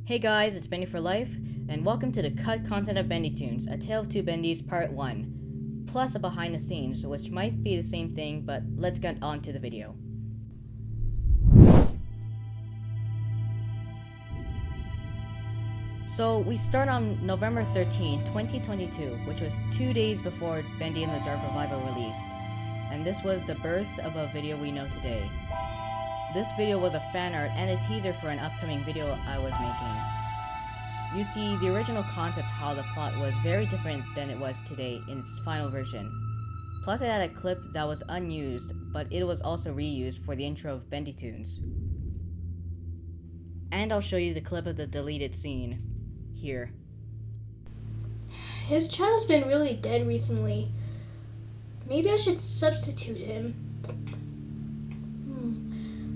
Hey guys, it's Bendy for Life, and welcome to the cut content of BendyToons, A Tale of Two Bendys Part 1, plus a behind the scenes, which might be the same thing, but let's get on to the video. So, we start on November 13, 2022, which was 2 days before Bendy and the Dark Revival released, and this was the birth of a video we know today. This video was a fan art and a teaser for an upcoming video I was making. You see, the original concept how the plot was very different than it was today in its final version. Plus it had a clip that was unused, but it was also reused for the intro of BendyToons. And I'll show you the clip of the deleted scene. Here. His channel's been really dead recently. Maybe I should substitute him.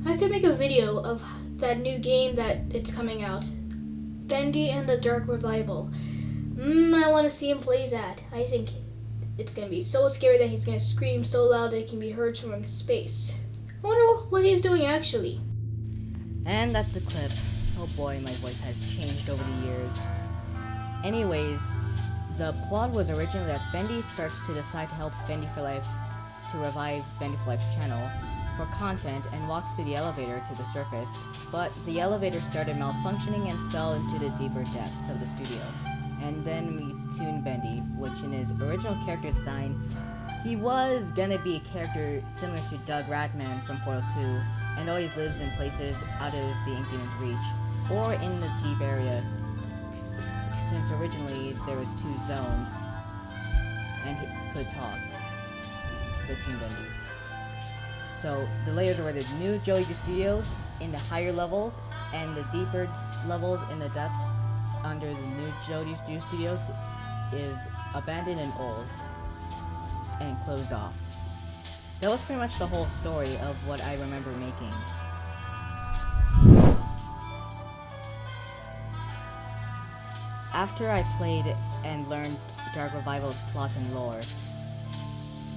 I could make a video of that new game that it's coming out. Bendy and the Dark Revival. I want to see him play that. I think it's going to be so scary that he's going to scream so loud that it can be heard from space. I wonder what he's doing actually. And that's the clip. Oh boy, my voice has changed over the years. Anyways, the plot was originally that Bendy starts to decide to help Bendy for Life to revive Bendy for Life's channel for content and walks to the elevator to the surface, but the elevator started malfunctioning and fell into the deeper depths of the studio, and then meets Toon Bendy, which in his original character design, he was gonna be a character similar to Doug Ratman from Portal 2, and always lives in places out of the Ink Demon's reach, or in the deep area, since originally there was 2 zones, and he could talk, the Toon Bendy. So the layers were the new Joey Ju Studios in the higher levels, and the deeper levels in the depths under the new Joey Ju Studios is abandoned and old, and closed off. That was pretty much the whole story of what I remember making. After I played and learned Dark Revival's plot and lore,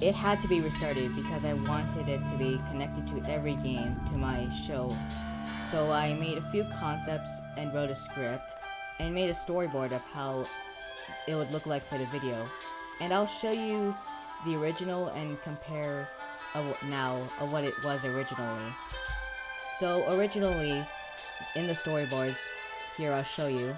it had to be restarted because I wanted it to be connected to every game to my show. So I made a few concepts and wrote a script and made a storyboard of how it would look like for the video. And I'll show you the original and compare now of what it was originally. So originally, in the storyboards, here I'll show you.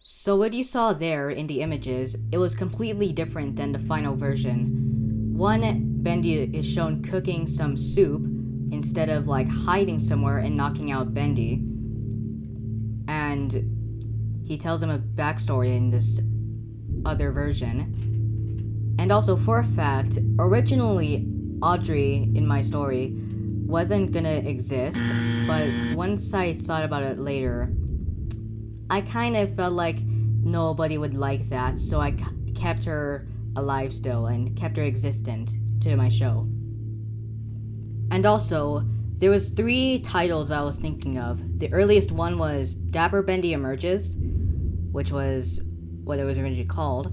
So what you saw there in the images, it was completely different than the final version. One, Bendy is shown cooking some soup instead of hiding somewhere and knocking out Bendy. And he tells him a backstory in this other version. And also, for a fact, originally Audrey in my story wasn't gonna exist, but once I thought about it later, I kind of felt like nobody would like that, so I kept her alive still and kept her existent to my show. And also, there was 3 titles I was thinking of. The earliest one was Dapper Bendy Emerges, which was what it was originally called.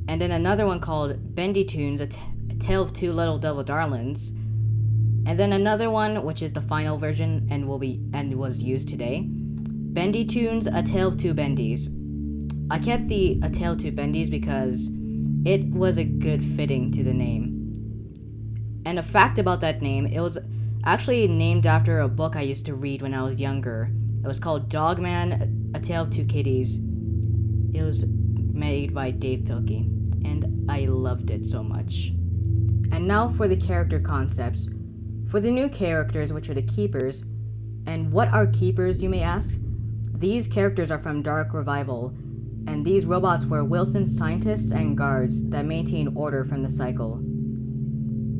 And then another one called BendyToons, a Tale of Two Little Devil Darlings. And then another one, which is the final version and was used today, BendyToons, A Tale of Two Bendys. I kept the A Tale of Two Bendys because it was a good fitting to the name. And a fact about that name, it was actually named after a book I used to read when I was younger. It was called Dogman, A Tale of Two Kitties. It was made by Dave Pilkey, and I loved it so much. And now for the character concepts. For the new characters, which are the keepers, and what are keepers, you may ask? These characters are from Dark Revival, and these robots were Wilson's scientists and guards that maintain order from the cycle.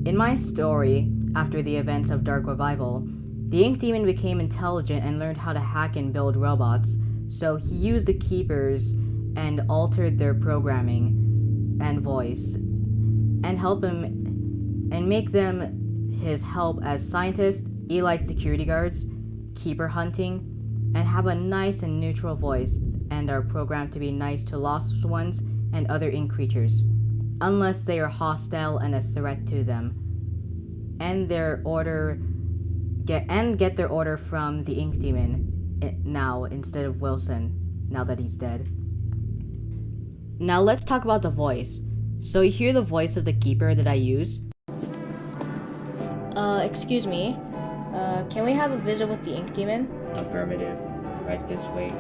In my story, after the events of Dark Revival, the Ink Demon became intelligent and learned how to hack and build robots, so he used the Keepers and altered their programming and voice, and help him and make them his help as scientists, elite security guards, keeper hunting, and have a nice and neutral voice, and are programmed to be nice to lost ones and other ink creatures, unless they are hostile and a threat to them, and get their order from the Ink Demon now instead of Wilson, now that he's dead. Now let's talk about the voice. So you hear the voice of the Keeper that I use? Excuse me. Can we have a visit with the Ink Demon? Affirmative. Right this way.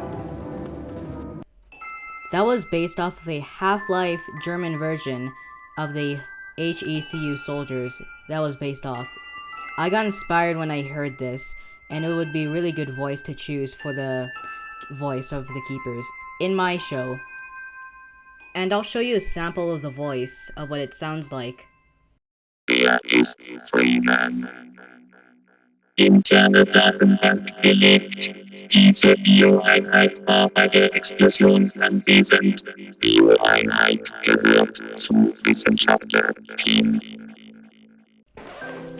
That was based off of a Half-Life German version of the HECU soldiers that was based off. I got inspired when I heard this, and it would be a really good voice to choose for the voice of the Keepers in my show. And I'll show you a sample of the voice of what it sounds like. Er ist Freeman. Interne Datenbank belegt. Diese Bioeinheit war bei der Explosion anwesend. Bioeinheit gehört zum Wissenschaftler-Team.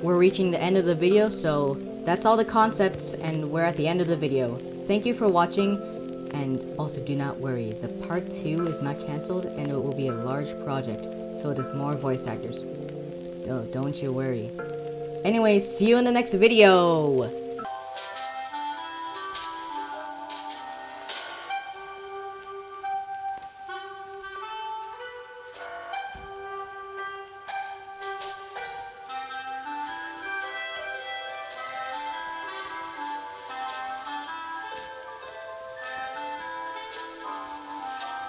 We're reaching the end of the video, so that's all the concepts, and we're at the end of the video. Thank you for watching, and also do not worry, the part 2 is not cancelled, and it will be a large project filled with more voice actors. Don't you worry. Anyways, see you in the next video!